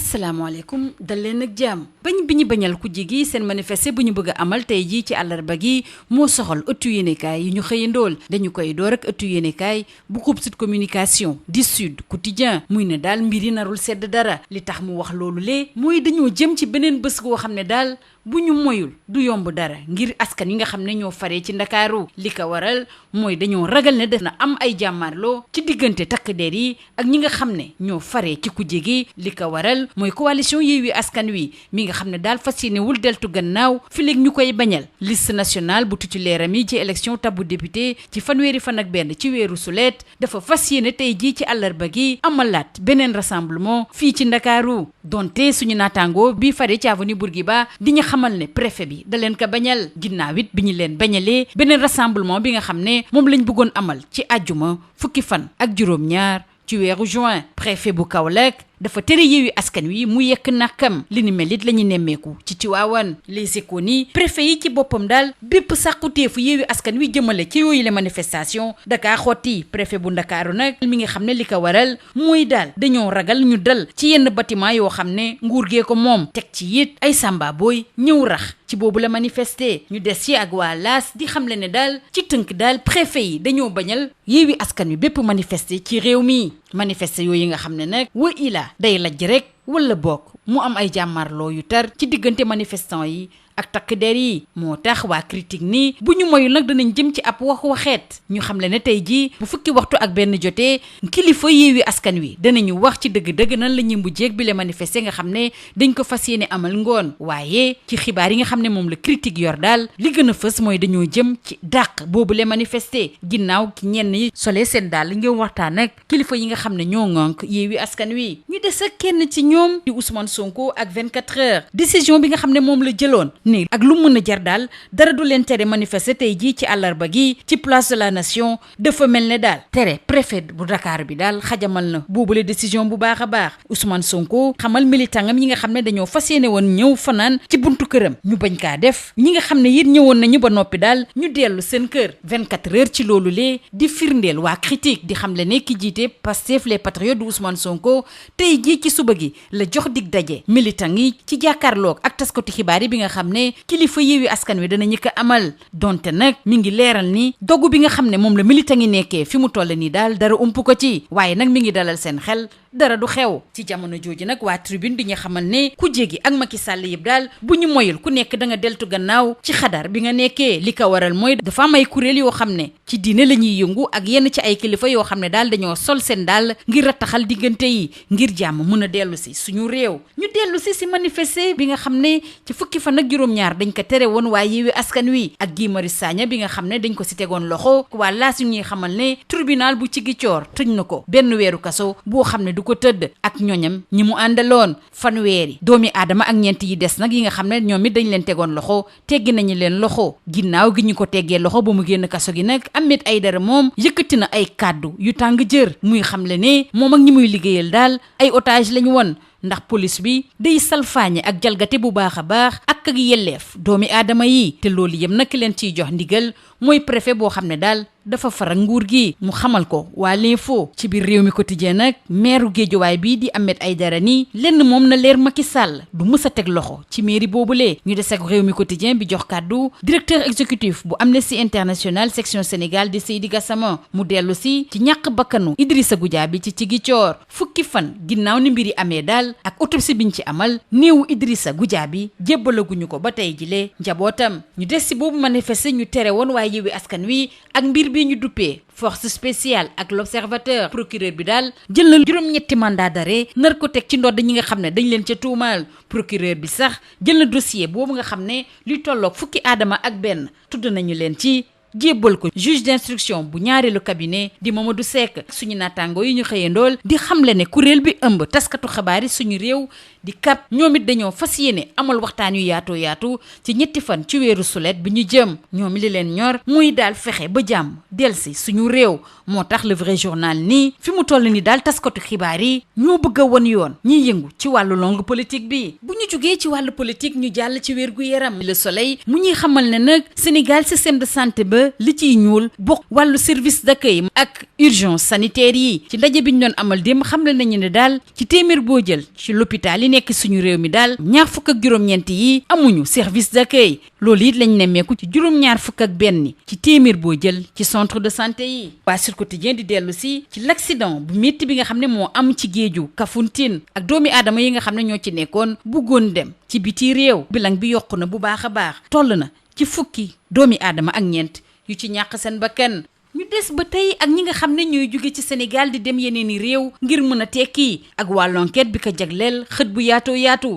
asalaamaaleykum dal leen ak jàmm bañ bi ñu bañal ku jigi seen manifester bu ñu bëgg a amal tey jii ci àllarba gi moo soxal ëttu yéenekaay yi ñu xëyandool dañu koy door ak ëttu yéenekaay bu groupe Sud Communication di Sud Quotidien muy ne daal mbir yi narul sedd dara li tax mu wax loolu lee mooy dañoo jëm ci beneen bés goo xam ne daal bu ñu moyul du yomb dara ngir askan yi nga xam ne ñoo faree ci ndakaaru li ko waral mooy dañoo ragal ne def na am ay jàmmarloo ci diggante takk der yi ak ñi nga xam ne ñoo faree ci kujje gi li ko waral mooy coalition Yewwi Askan Wi mi nga xam ne daal fas yéene wul deltu gannaaw fi léegi ñu koy bañal liste nationale bu titulaire am yi ci élection tabbu député ci fanweeri fan ak benn ci weeru sulet dafa fas yéene tey jii ci àllarba gi amalaat beneen rassemblement fii ci ndakaaru donte suñu naataango bi faree ci avenue Bourguiba di ñu xamal ne préfet bi da leen ko bañal ginnaaw it bi ñu leen bañalee beneen rassemblement bi nga xam ne moom lañ bëggoon amal ci àjjuma fukki fan ak juróom-ñaar ci weeru juin préfet bu Kaolack dafa tere Yewwi Askan Wi mu yekk nakam li ni mel it la ñu nemmeeku ci Tiwaawan Les Échos ni préfet yi ci boppam daal bépp sàkkuteefu Yewwi Askan Wi jëmale ci yooyu la manifestation dakaa xotti préfet bu Ndakaaru nag mi nga xam ne li ko waral mooy daal dañoo ragal ñu dal ci yenn bâtiment yoo xam ne nguur gee ko moom teg ci it ay samba booy ñëw rax ci boobu la manifester ñu des ci ak waa laas di xamle ne daal ci tënk daal préfet yi dañoo bañal Yewwi Askan Wi bépp manifester ci réew mi manifester yooyu nga xam ne nag wa ila day lajj rek wala bokk mu am ay jàmmarloo yu tar ci diggante manifestant yi ak takk der yi moo tax waa critique ni bu ñu moyul nag danañ jëm ci ab waxeet ñu xam le ne tey jii bu fukki waxtu ak benn jotee kilifa Yewwi Askan Wi danañu wax ci dëgg-dëgg nan la ñuy mujjeeg bi le manifester nga xam ne dañ ko fas yéene amal ngoon waaye ci xibaar yi nga xam ne moom la critique yor daal li gën a fës mooy dañoo jëm ci dàq boobu le manifester ginnaaw ki ñenn yi solee seen daal ngeen waxtaan ak kilifa yi nga xam ne ñoo ŋànk Yewwi Askan Wi ñu des ak kenn ci ñoom di Ousmane Sonko ak 24 heures décision bi nga xam ne moom la jëloon ni ak lu mën a jar daal dara du leen tere manifester tey jii ci àllarba gi ci place de la nation dafa mel ne daal tere préfet bu Dakar bi daal xajamal na boobule décision bu baax a baax Ousmane Sonko xamal militangam yi nga xam ne dañoo fas yéene woon ñëw fanaan ci buntu këram ñu bañ kaa def ñi nga xam ne it ñëwoon nañu ba noppi daal ñu dellu seen kër 24 heures ci loolu lee di firndeel waa critique di xam le ne ki jiite Pastef les patriotes du Ousmane Sonko tey jii ci suba gi la jox dig daje militant yi ci jàkkaarloog ak taskati xibaar yi bi nga xam ne kilifa Yewwi Askan Wi danañu ko amal donte nag mi ngi leeral ni dogu bi nga xam ne moom la militant yi nekkee fi mu toll nii daal dara ump ko ci waaye nag mi ngi dalal seen xel dara du xew ci jamono jooju nag waa tribune di ñu xamal ne ku jégi ak Macky Sall yëpp daal bu ñu moyul ku nekk da nga deltu gannaaw ci xadar bi nga nekkee li ko waral mooy dafa am ay kuréel yoo xam ne ci diine la ñuy yëngu ak yenn ci ay kilifa yoo xam ne daal dañoo sol seen daal ngir rattaxal diggante yi ngir jàmm mun a dellu si suñu réew ñu dellu si manifester bi nga xam ne ci fukki fan ak juróom-ñaar dañ ko tere woon waa Yewwi Askan Wi ak Guy Marius Sagna bi nga xam ne dañ ko si tegoon loxo waa laas yu ñuy xamal ne tribunal bu Ziguinchor tëj na ko benn weeru kaso boo xam ne du ko tëdd ak ñoñam ñi mu àndaloon fanweeri doomi aadama ak ñeent yi des nag yi nga xam ne ñoom it dañ leen tegoon loxo teggi nañu leen loxo ginnaaw gi ñu ko teggee loxo ba mu génn kaso gi nag Ahmed Aïdara moom yëkkati na ay kàddu yu tàng jër muy xamle ne moom ak ñi muy liggéeyal daal ay otage lañu woon ndax police bi day salfaañe ak jalgate bu baax a baax ak yelleef doomi aadama yi te loolu yëpp nag leen ciy jox ndigal mooy préfet boo xam ne daal dafa farak nguur gi mu xamal ko waa l'info ci biir réew mi quotidien nag maire Guédiawaye bii di Ahmed Aïdara ni lenn moom na leer Macky Sall du mës a teg loxo ci mairie boobulee ñu des ak réew mi quotidien bi jox kàddu directeur exécutif bu Amnesty International section Sénégal di Seydi Gassama mu dellu si ci ñàkk bakkanu Idrissa Goudiaby ci Ziguinchor fukki fan ginnaaw ni mbiri amee daal ak autopsie biñ ci amal néewu Idrissa Goudiaby jébbalaguñu ko ba tey jilee njabootam ñu des si boobu manifester ñu tere woon waaye Yewwi Askan Wi ak mbir bi ñu duppee force spéciale ak l'observateur procureur bi daal jël na juróom-ñetti mandat d'arrêt nar ko teg ci ndodd ñi nga xam ne dañ leen ca tuumaal procureur bi sax jël na dossier boobu nga xam ne luy tolloog fukki aadama ak benn tudd nañu leen ci jébbal ko juge d'instruction bu ñaareelu cabinet di Mamadou Seck suñu naataango yi ñu xëyandool di xamle ne kuréel bi ëmb taskatu xabaar yi suñu réew di CAP ñoom it dañoo fas yéene amal waxtaan yu yaatu ci ñetti fan ci weeru sulet bi ñu jëm ñoom li leen ñor muy daal fexe ba jàmm delsi suñu réew moo tax le vrai journal nii fi mu toll ni daal taskatu xibaar yi ñoo bëgg a won yoon ñiy yëngu ci wàllu longue politique bi bu ñu jugee ci wàllu politique ñu jàll ci wér gu yaram le soleil mu ñuy xamal ne nag Sénégal système de santé ba la li ciy ñuul bokk wàllu service d'accueil ak urgence sanitaire yi ci ndaje bi ñu doon amal démb xamle nañu ne daal ci téeméer boo jël ci l'hôpital yi nekk suñu réew mi daal ñaar fukk ak juróom-ñeent yi amuñu service d'accueil loolu it lañ nemmeeku ci juróom-ñaar fukk ak benn ci téeméer boo jël ci centre de santé yi. waa Sud Quotidien di dellu si ci l'accident bu métti bi nga xam ne moo am ci géeju Kafountine ak doomi aadama yi nga xam ne ñoo ci nekkoon bëggoon dem ci biti réew bilan bi yokku na bu baax a baax toll na ci fukki doomi aadama ak ñeent yu ci ñàkk seen bakkan. ñu des ba tey ak ñi nga xam ne ñooy jóge ci Sénégal di dem yeneen i réew ngir mën a tekki ak wàllu enquête bi ko jagleel xët bu yaatu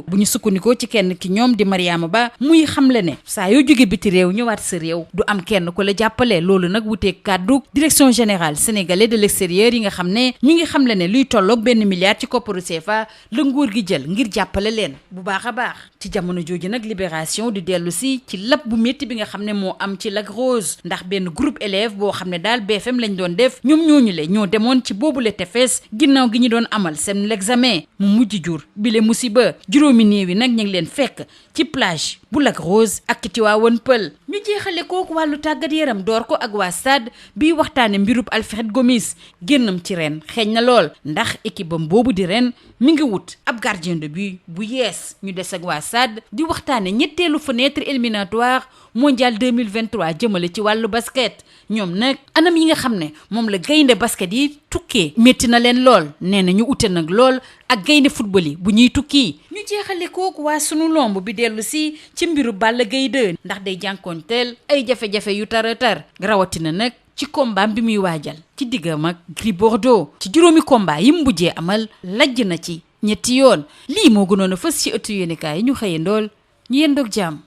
bu ñu sukkandikoo ci kenn ki ñoom di Mariama Ba muy xamle ne saa yoo jóge biti réew ñëwaat sa réew du am kenn ku la jàppale loolu nag wuteeg kàddu direction générale sénégalais de l'extérieur yi nga xam ne ñu ngi xamle ne luy tolloog benn milliard ci kopparu CFA la nguur gi jël ngir jàppale leen bu baax a baax. ci jamono jooju nag Libération di dellu si ci lab bu métti bi nga xam ne moo am ci Lac Rose ndax benn groupe élève boo xam ne daal BFM lañ doon def ñoom ñooñu le ñoo demoon ci boobule tefes ginnaaw gi ñu doon amal seen l'examen mu mujj jur bile musiba juróomi néew yi nag ñu ngi leen fekk ci plage bu Lac Rose ak Tivaouane Peulh. ñu jeexale kooku wàllu tàggat yaram door ko ak waa stade bi waxtaane mbirub Alfred Gomis génnam ci ren xeeñ na lool ndax équipe bam boobu di ren mi ngi wut ab gardien de but bu yees ñu des ak waa stade di waxtaane ñetteelu fenêtre éliminatoire mondial 2023 jëmale ci wàllu basket ñoom nag anam yi nga xam ne moom la gaynde basket yi tukkee métti na leen lool nee na ñu ute nag lool ak gaynde football yi bu ñuy tukki. ñu jeexale kooku waa sunu lomb bi dellu si ci mbiru Balla Gaye 2 ndax day jànkoonteel ay jafe-jafe yu tar rawatina nag ci combat bi muy waajal ci diggam ak Gris Bordeaux ci juróomi combat yi mu mujjee amal lajj na ci ñetti yoon lii moo gënoon a fës ci ëttu yéenekaay yi ñu xëyandool ñu yendoog jàmm.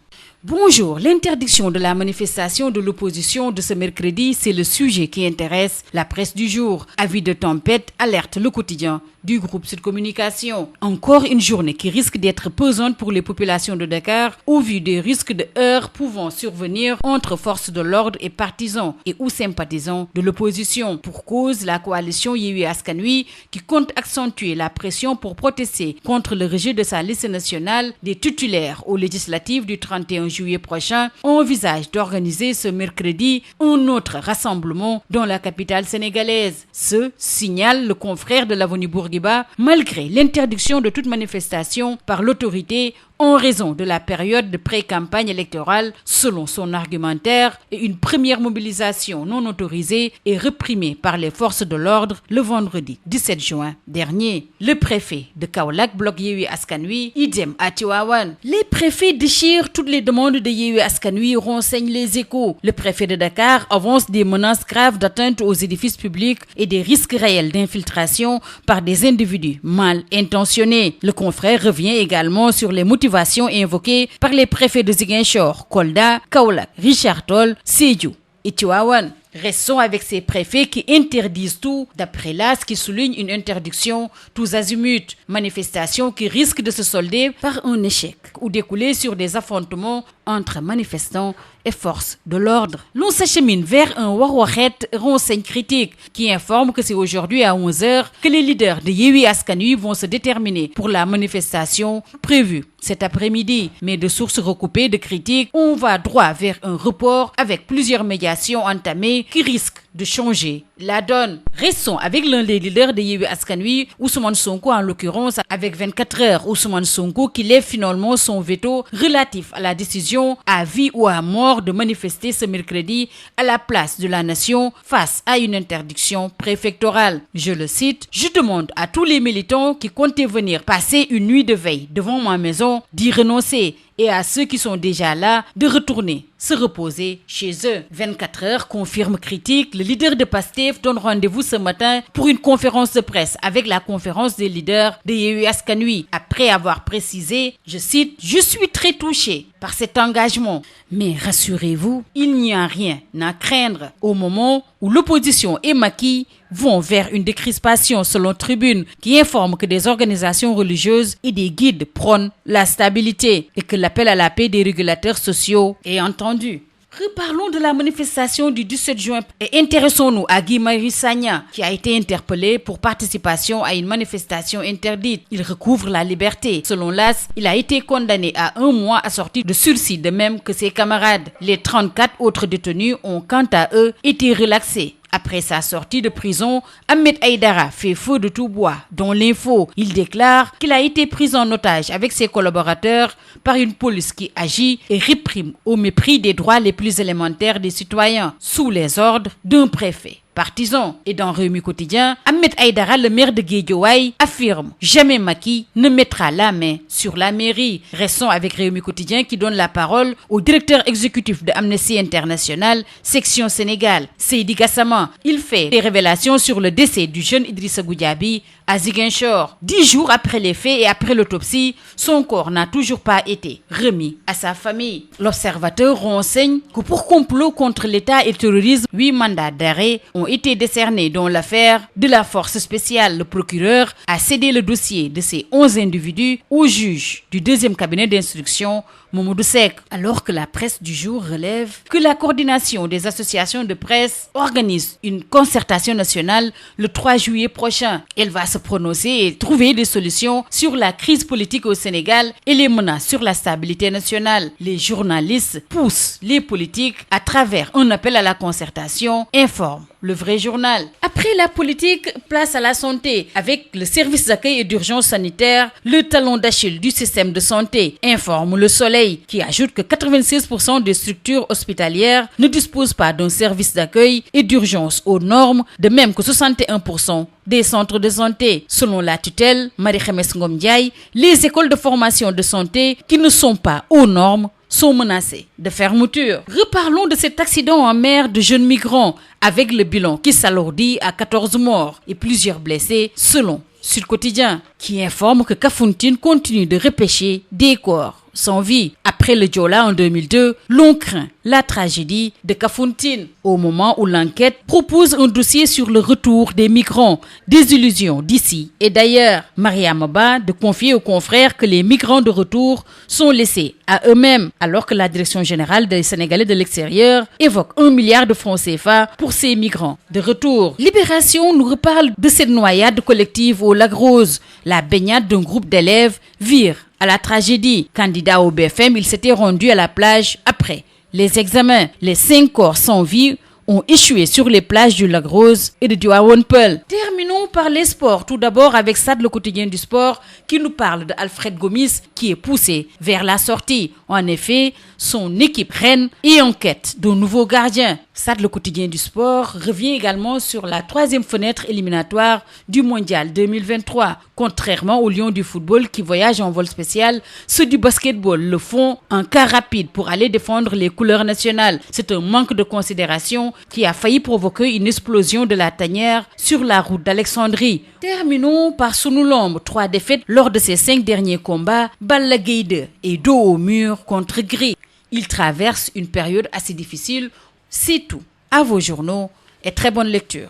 Bonjour, l'interdiction de la manifestation de l'opposition de ce mercredi, c'est le sujet qui intéresse la presse du jour. Avis de tempête, alerte le quotidien du groupe Sud Communication. Encore une journée qui risque d'être pesante pour les populations de Dakar au vu des risques de heurts pouvant survenir entre forces de l'ordre et partisans et ou sympathisants de l'opposition. Pour cause, la coalition Yewwi Askan Wi qui compte accentuer la pression pour protester contre le rejet de sa liste nationale des titulaires aux législatives du 31 juillet prochain envisage d'organiser ce mercredi un autre rassemblement dans la capitale sénégalaise. Ce signale le confrère de l'Avenue Bourguiba, malgré l'interdiction de toute manifestation par l'autorité en raison de la période de pré-campagne électorale, selon son argumentaire, et une première mobilisation non autorisée et réprimée par les forces de l'ordre le vendredi 17 juin dernier. Le préfet de Kaolack bloque Yewwi Askan Wi, idem à Tivaouane. Les préfets déchirent toutes les demandes de Yewwi Askan Wi, renseignent les Échos. Le préfet de Dakar avance des menaces graves d'atteinte aux édifices publics et des risques réels d'infiltration par des individus mal intentionnés. Le confrère revient également sur les motivations invoquées par les préfets de Ziguinchor, Kolda, Kaolack, Richard Toll, Sédhiou et Tivaouane. Restons avec ces préfets qui interdisent tout, d'après l'AS qui souligne une interdiction tous azimuts. Manifestation qui risque de se solder par un échec ou d'écouler sur des affrontements entre manifestants et forces de l'ordre. L'on s'achemine vers un war-waxet, renseigne critique, qui informe que c'est aujourd'hui à 11h que les leaders de Yewwi Askan Wi vont se déterminer pour la manifestation prévue cet après-midi. Mais de sources recoupées de critiques, on va droit vers un report avec plusieurs médiations entamées qui risquent de changer la donne. Restons avec l'un des leaders de Yewwi Askan Wi, Ousmane Sonko en l'occurrence, avec 24 heures. Ousmane Sonko qui lève finalement son veto relatif à la décision à vie ou à mort de manifester ce mercredi à la place de la nation face à une interdiction préfectorale. Je le cite: « Je demande à tous les militants qui comptaient venir passer une nuit de veille devant ma maison d'y renoncer et à ceux qui sont déjà là de retourner se reposer chez eux. » 24 heures confirme critique. Le leader de PASTEF donne rendez-vous ce matin pour une conférence de presse avec la conférence des leaders de Yewwi Askan Wi après avoir précisé, je cite: « Je suis très touché par cet engagement. Mais rassurez-vous, il n'y a rien à craindre au moment où l'opposition et Macky vont vers une décrispation, selon Tribune, qui informe que des organisations religieuses et des guides prônent la stabilité et que l'appel à la paix des régulateurs sociaux est entendu. » Reparlons de la manifestation du 17 juin et intéressons-nous à Guy Marius Sagna, qui a été interpellé pour participation à une manifestation interdite. Il recouvre la liberté. Selon l'AS, il a été condamné à 1 mois assorti de sursis, de même que ses camarades. Les 34 autres détenus ont, quant à eux, été relaxés. Après sa sortie de prison, Ahmed Aïdara fait feu de tout bois, dont l'info. Il déclare qu'il a été pris en otage avec ses collaborateurs par une police qui agit et réprime au mépris des droits les plus élémentaires des citoyens, sous les ordres d'un préfet partisan. Et dans Rewmi Quotidien, Ahmed Aïdara, le maire de Guédiawaye, affirme « Jamais Macky ne mettra la main sur la mairie ». Restons avec Rewmi Quotidien qui donne la parole au directeur exécutif de Amnesty International, section Sénégal, Seydi Gassama. Il fait des révélations sur le décès du jeune Idrissa Goudiaby à Ziguinchor. 10 jours après les faits et après l'autopsie, son corps n'a toujours pas été remis à sa famille. L'Observateur renseigne que pour complot contre l'État et terrorisme, 8 mandats d'arrêt ont été décernés dans l'affaire de la force spéciale. Le procureur a cédé le dossier de ces 11 individus au juge du 2e cabinet d'instruction, Mamadou Seck, alors que la presse du jour relève que la coordination des associations de presse organise une concertation nationale le 3 juillet prochain. Elle va se prononcer et trouver des solutions sur la crise politique au Sénégal et les menaces sur la stabilité nationale. Les journalistes poussent les politiques à travers un appel à la concertation, informe le vrai journal. Après la politique, place à la santé. Avec le service d'accueil et d'urgence sanitaire, le talon d'Achille du système de santé, informe Le Soleil, qui ajoute que 96% des structures hospitalières ne disposent pas d'un service d'accueil et d'urgence aux normes, de même que 61% des centres de santé. Selon la tutelle, Marie-Khemesse Ngom Ndiaye, les écoles de formation de santé qui ne sont pas aux normes sont menacées de fermeture. Reparlons de cet accident en mer de jeunes migrants avec le bilan qui s'alourdit à 14 morts et plusieurs blessés selon Sud Quotidien, qui informe que Kafountine continue de repêcher des corps sans vie. Après le Joola en 2002, l'on craint la tragédie de Kafountine. Au moment où l'enquête propose un dossier sur le retour des migrants, des illusions d'ici et d'ailleurs. Mariama Ba de confier aux confrères que les migrants de retour sont laissés à eux-mêmes, alors que la Direction générale des Sénégalais de l'extérieur évoque 1 milliard de francs CFA pour ces migrants de retour. Libération nous reparle de cette noyade collective au Lac Rose. La baignade d'un groupe d'élèves vire à la tragédie. Candidat au BFM, il s'était rendu à la plage après les examens. Les 5 corps sans vie ont échoué sur les plages du Lac Rose et de Tivaouane Peulh. Terminons par les sports. Tout d'abord avec Stades, le quotidien du sport, qui nous parle de Alfred Gomis, qui est poussé vers la sortie. En effet, son équipe reine est en quête d'un nouveau gardien. Stades, le quotidien du sport, revient également sur la 3e fenêtre éliminatoire du Mondial 2023. Contrairement aux Lions du football qui voyagent en vol spécial, ceux du basketball le font en car rapide pour aller défendre les couleurs nationales. C'est un manque de considération qui a failli provoquer une explosion de la tanière sur la route d'Alexandrie. Terminons par Sunu Lamb. 3 défaites lors de ses 5 derniers combats. Balla Gaye 2 et dos au mur contre Gris. Il traverse une période assez difficile. C'est tout. À vos journaux et très bonne lecture.